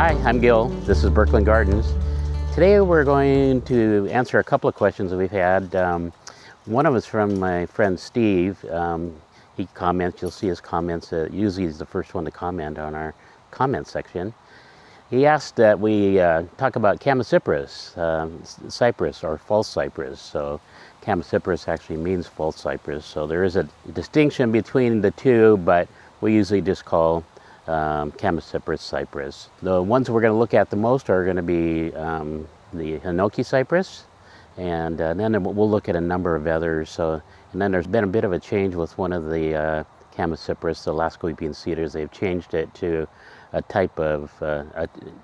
Hi, I'm Gil. This is Birkeland Gardens. Today we're going to answer a couple of questions that we've had. One of us from my friend Steve. He comments, you'll see his comments. Usually he's the first one to comment on our comment section. He asked that we talk about Chamaecyparis, cypress or false cypress. So Chamaecyparis actually means false cypress. So there is a distinction between the two, but we usually just call Chamaecyparis cypress. The ones we're going to look at the most are going to be the hinoki cypress, and then we'll look at a number of others. So, and then there's been a bit of a change with one of the Chamaecyparis, the Lascoipian cedars. They've changed it to a type of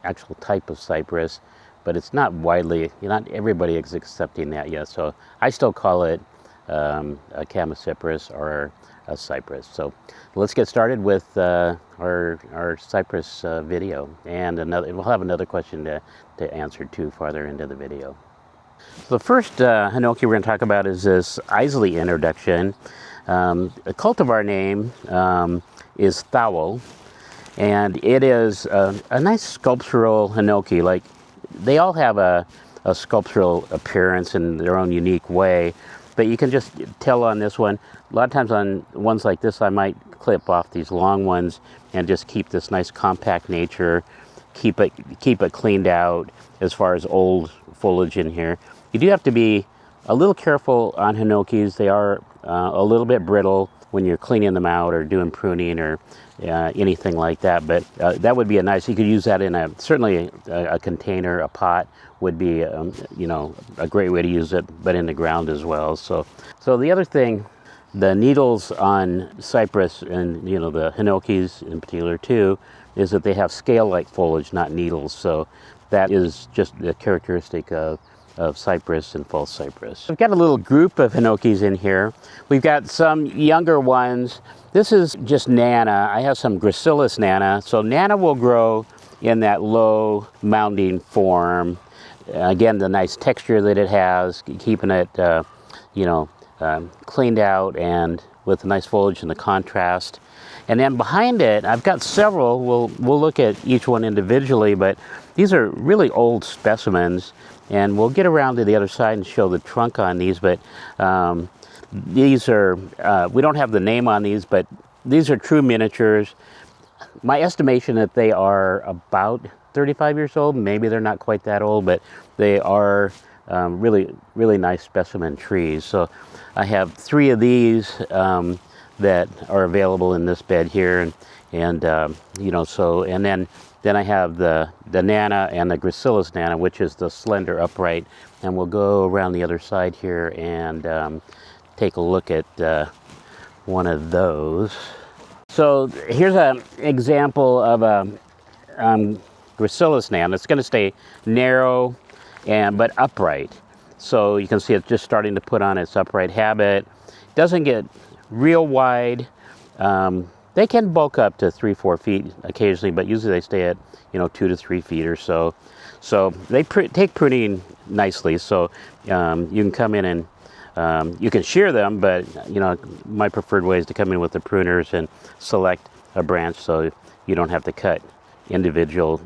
actual type of cypress, but it's not widely. Not everybody is accepting that yet. So I still call it a Chamaecyparis or a cypress. So let's get started with our cypress video, and we'll have another question to answer too farther into the video. So the first hinoki we're going to talk about is this Isley introduction. The cultivar name is Thowel, and it is a nice sculptural hinoki. Like, they all have a sculptural appearance in their own unique way, but you can just tell on this one. A lot of times on ones like this, I might clip off these long ones and just keep this nice compact nature, keep it cleaned out as far as old foliage in here. You do have to be a little careful on hinokis. They are a little bit brittle when you're cleaning them out or doing pruning or anything like that. But that would be you could use that in certainly a container, a pot would be a great way to use it, but in the ground as well. So the other thing, the needles on cypress and the hinokis in particular too, is that they have scale-like foliage, not needles. So that is just a characteristic of cypress and false cypress. We've got a little group of hinokis in here. We've got some younger ones. This is just Nana. I have some gracilis Nana. So Nana will grow in that low mounding form. Again, the nice texture that it has, keeping it cleaned out and with nice foliage and the contrast. And then behind it, I've got several. We'll look at each one individually, but these are really old specimens. And we'll get around to the other side and show the trunk on these, but these are, we don't have the name on these, but these are true miniatures. My estimation that they are about 35 years old. Maybe they're not quite that old, but they are really, really nice specimen trees. So I have 3 of these that are available in this bed here, and then I have the Nana and the gracilis Nana, which is the slender upright, and we'll go around the other side here and take a look at one of those. So here's an example of a gracilis Nana. It's going to stay narrow but upright. So you can see it's just starting to put on its upright habit. Doesn't get real wide. They can bulk up to 3-4 feet occasionally, but usually they stay at 2 to 3 feet or so. So they take pruning nicely. So you can come in and you can shear them, but my preferred way is to come in with the pruners and select a branch so you don't have to cut individual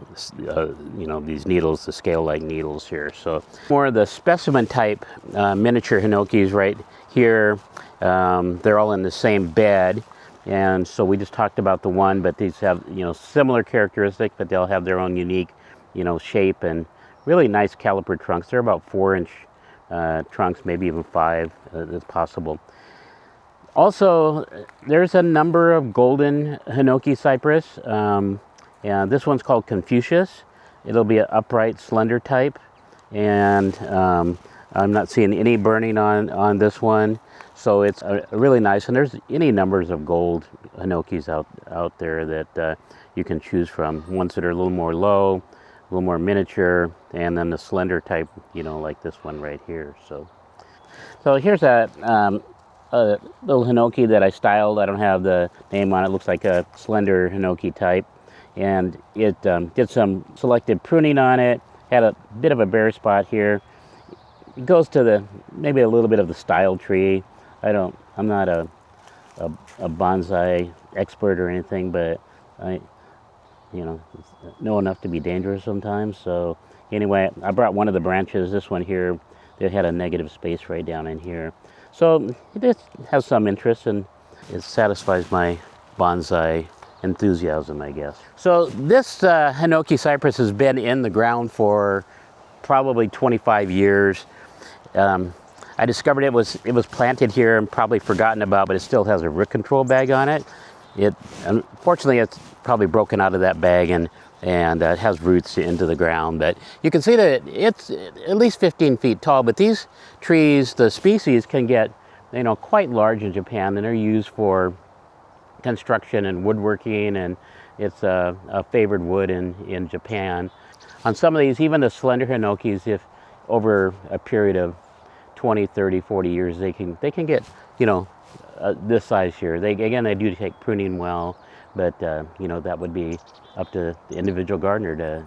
these needles, the scale-like needles here. So more of the specimen type miniature hinokis right here. They're all in the same bed. And so we just talked about the one, but these have, similar characteristics, but they'll have their own unique, shape and really nice caliper trunks. They're about 4-inch trunks, maybe even 5, is possible. Also, there's a number of golden hinoki cypress. And this one's called Confucius. It'll be an upright, slender type. And I'm not seeing any burning on this one. So it's really nice, and there's any numbers of gold hinokis out there that you can choose from. Ones that are a little more low, a little more miniature, and then the slender type, like this one right here. So here's a little hinoki that I styled. I don't have the name on it. It looks like a slender hinoki type, and it did some selective pruning on it. Had a bit of a bare spot here. It goes to maybe a little bit of the style tree. I'm not a bonsai expert or anything, but know enough to be dangerous sometimes. So anyway, I brought one of the branches, this one here, that had a negative space right down in here. So it just has some interest, and it satisfies my bonsai enthusiasm, I guess. So this hinoki cypress has been in the ground for probably 25 years. I discovered it was planted here and probably forgotten about, but it still has a root control bag on it. Unfortunately, it's probably broken out of that bag, and it has roots into the ground. But you can see that it's at least 15 feet tall. But these trees, the species, can get quite large in Japan, and they're used for construction and woodworking, and it's a favored wood in Japan. On some of these, even the slender hinokis, if over a period of 20, 30, 40 years, they can get this size here. They do take pruning well, but that would be up to the individual gardener to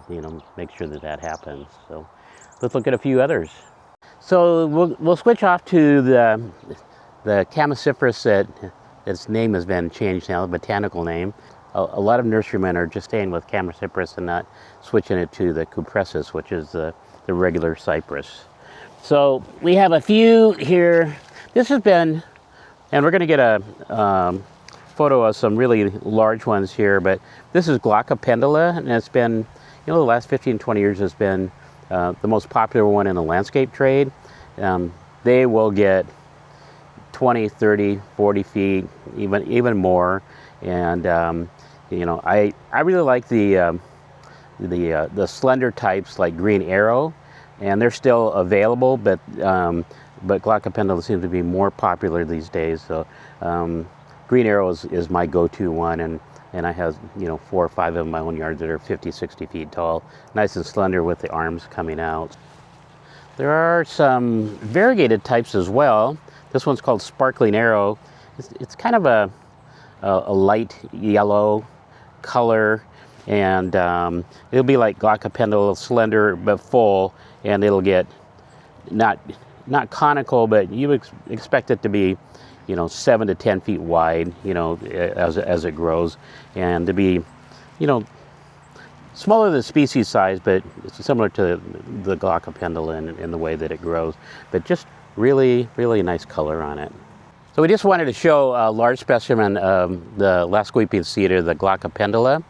make sure that happens. So let's look at a few others. So we'll switch off to the Chamaecyparis that its name has been changed now, the botanical name. A lot of nurserymen are just staying with Chamaecyparis and not switching it to the cupressus, which is the regular cypress. So we have a few here. This has been, and we're going to get a photo of some really large ones here, but this is Glaucopendula, and it's been, the last 15, 20 years has been the most popular one in the landscape trade. They will get 20, 30, 40 feet, even more. And I really like the slender types like Green Arrow, and they're still available, but Glaucopendula seems to be more popular these days. So Green Arrow is my go-to one, and I have 4 or 5 of them in my own yard that are 50, 60 feet tall, nice and slender with the arms coming out. There are some variegated types as well. This one's called Sparkling Arrow. It's kind of a light yellow color, and it'll be like Glaucopendula, slender but full, and it'll get not conical, but you expect it to be 7 to 10 feet wide, as it grows, and to be smaller than species size, but it's similar to the Glaucopendula in the way that it grows, but just really nice color on it. So we just wanted to show a large specimen of the last weeping cedar, the Glaucopendula,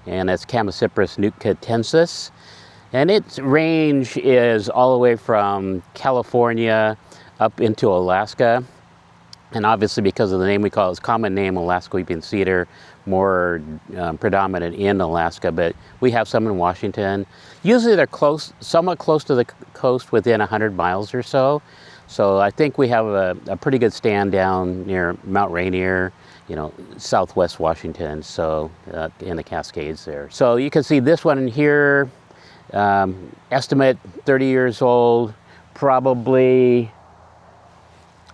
and that's Chamaecyparis nootkitensis. And its range is all the way from California up into Alaska. And obviously, because of the name we call it, its common name, Alaska weeping cedar, more predominant in Alaska, but we have some in Washington. Usually they're somewhat close to the coast, within 100 miles or so. So I think we have a pretty good stand down near Mount Rainier, southwest Washington, so in the Cascades there. So you can see this one in here, estimate 30 years old, probably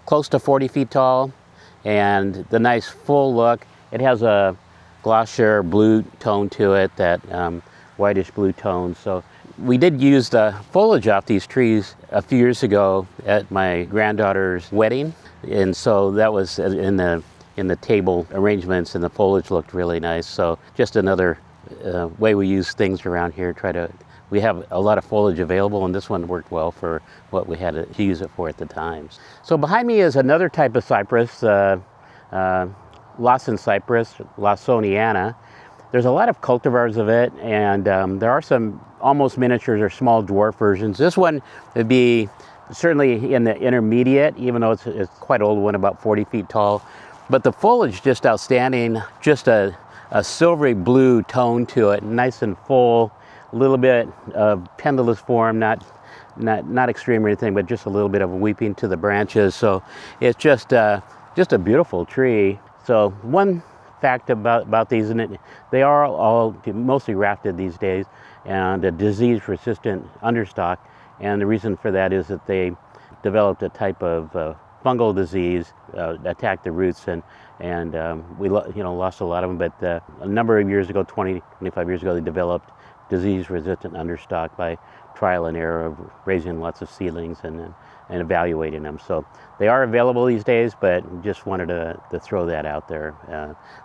close to 40 feet tall, and the nice full look. It has a glossier blue tone to it, that whitish blue tone. So we did use the foliage off these trees a few years ago at my granddaughter's wedding, and so that was in the table arrangements, and the foliage looked really nice. So just another way we use things around here. We have a lot of foliage available, and this one worked well for what we had to use it for at the time. So behind me is another type of cypress, Lawson cypress, Lawsoniana. There's a lot of cultivars of it, and there are some almost miniatures or small dwarf versions. This one would be certainly in the intermediate, even though it's quite old one, about 40 feet tall. But the foliage just outstanding, just a silvery blue tone to it, nice and full, a little bit of pendulous form, not extreme or anything, but just a little bit of a weeping to the branches. So it's just a beautiful tree. So one fact about these, and they are all mostly grafted these days, and a disease-resistant understock. And the reason for that is that they developed a type of fungal disease, attacked the roots, and we lost a lot of them. But a number of years ago, 20, 25 years ago, they developed disease-resistant understock by trial and error of raising lots of seedlings and evaluating them. So they are available these days, but just wanted to throw that out there,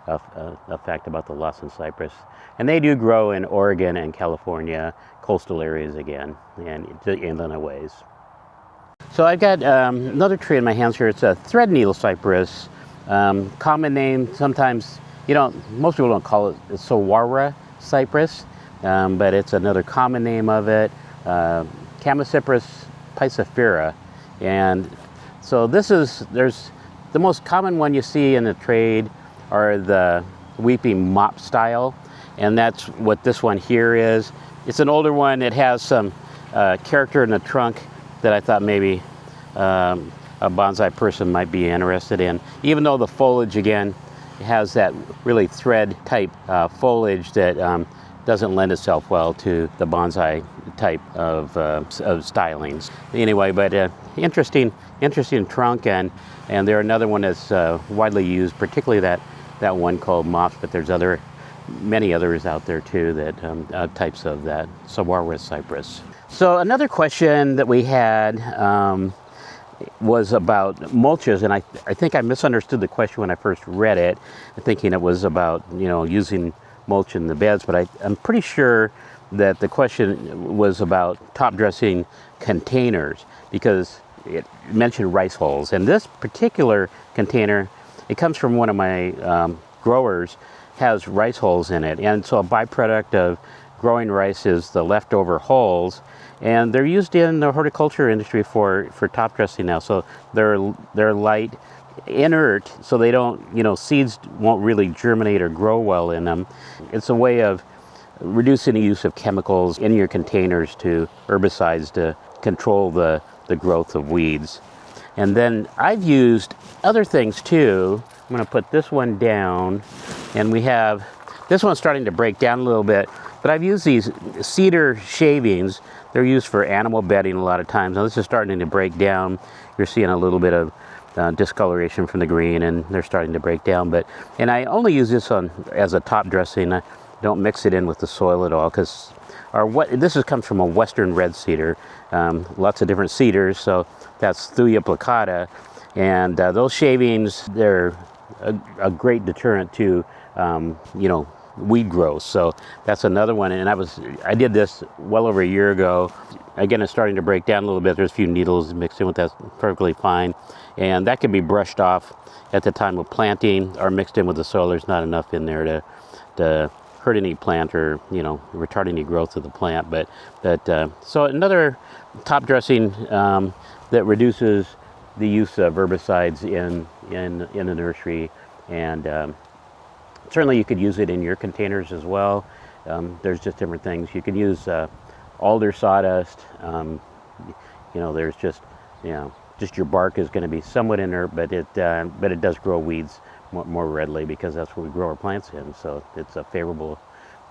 a fact about the Lawson cypress. And they do grow in Oregon and California, coastal areas again, and the inland ways. So I've got another tree in my hands here. It's a threadneedle cypress. Common name, sometimes, most people don't call it saguaro cypress, but it's another common name of it, Chamaecyparis piscifera. And so there's the most common one you see in the trade are the weeping mop style, and that's what this one here is. It's an older one. It has some character in the trunk that I thought maybe a bonsai person might be interested in, even though the foliage again has that really thread type foliage that doesn't lend itself well to the bonsai type of stylings. Anyway, but interesting trunk, and there another one that's widely used, particularly that one called mops, but there's many others out there too that types of that saguaro cypress. So another question that we had was about mulches, and I think I misunderstood the question when I first read it, thinking it was about using mulch in the beds, but I'm pretty sure that the question was about top dressing containers, because it mentioned rice hulls. And this particular container, it comes from one of my growers, has rice hulls in it, and so a byproduct of growing rice is the leftover hulls, and they're used in the horticulture industry for top dressing now. So they're light, inert, so they don't, seeds won't really germinate or grow well in them. It's a way of reducing the use of chemicals in your containers, to herbicides, to control the growth of weeds. And then I've used other things too. I'm going to put this one down, and we have this one's starting to break down a little bit, but I've used these cedar shavings. They're used for animal bedding a lot of times. Now this is starting to break down. You're seeing a little bit of discoloration from the green, and they're starting to break down. And I only use this as a top dressing. I don't mix it in with the soil at all, because this comes from a western red cedar. Lots of different cedars, so that's Thuya plicata, and those shavings, they're a great deterrent to weed growth. So that's another one, and I did this well over a year ago. Again, it's starting to break down a little bit. There's a few needles mixed in with that, perfectly fine, and that can be brushed off at the time of planting or mixed in with the soil. There's not enough in there to hurt any plant or retard any growth of the plant. But so another top dressing that reduces the use of herbicides in the nursery, and certainly you could use it in your containers as well. There's just different things. You can use alder sawdust. There's just your bark is going to be somewhat inert, but it does grow weeds more readily, because that's what we grow our plants in. So it's a favorable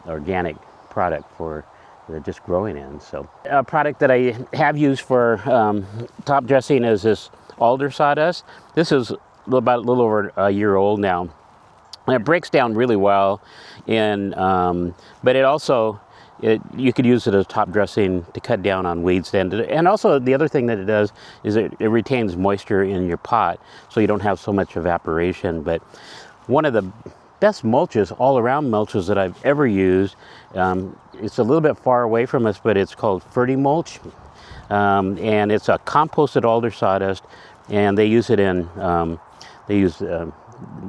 organic product for just growing in. So a product that I have used for top dressing is this alder sawdust. This is about a little over a year old now. And it breaks down really well, but it also, you could use it as top dressing to cut down on weeds. And also the other thing that it does is it retains moisture in your pot, so you don't have so much evaporation. But one of the best mulches, all around mulches that I've ever used, it's a little bit far away from us, but it's called Fertimulch. And it's a composted alder sawdust, and they use it in,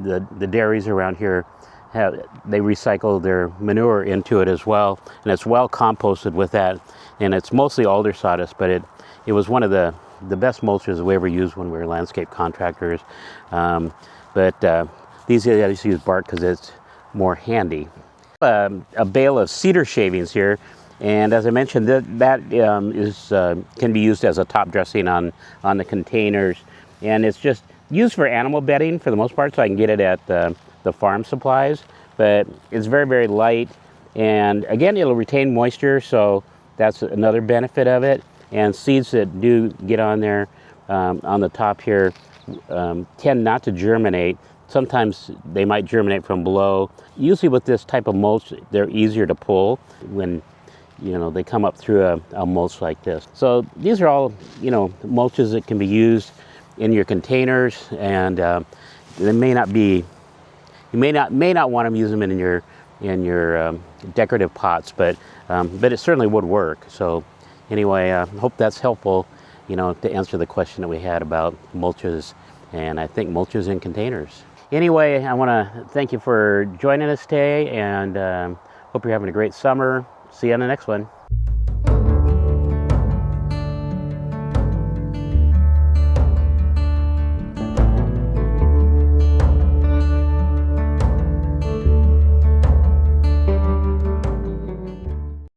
the dairies around here, they recycle their manure into it as well, and it's well composted with that, and it's mostly alder sawdust, but it was one of the best mulches we ever used when we were landscape contractors. These I just use bark because it's more handy. A bale of cedar shavings here, and as I mentioned, that can be used as a top dressing on the containers, and it's just used for animal bedding for the most part, so I can get it at the farm supplies. But it's very, very light, and again, it'll retain moisture, so that's another benefit of it. And seeds that do get on there on the top here tend not to germinate. Sometimes they might germinate from below. Usually with this type of mulch, they're easier to pull when they come up through a mulch like this. So these are all, mulches that can be used in your containers, and they may not be, you may not want to use them in your decorative pots, but it certainly would work. So anyway, I hope that's helpful, to answer the question that we had about mulches, and I think mulches in containers. Anyway, I want to thank you for joining us today, and hope you're having a great summer. See you on the next one.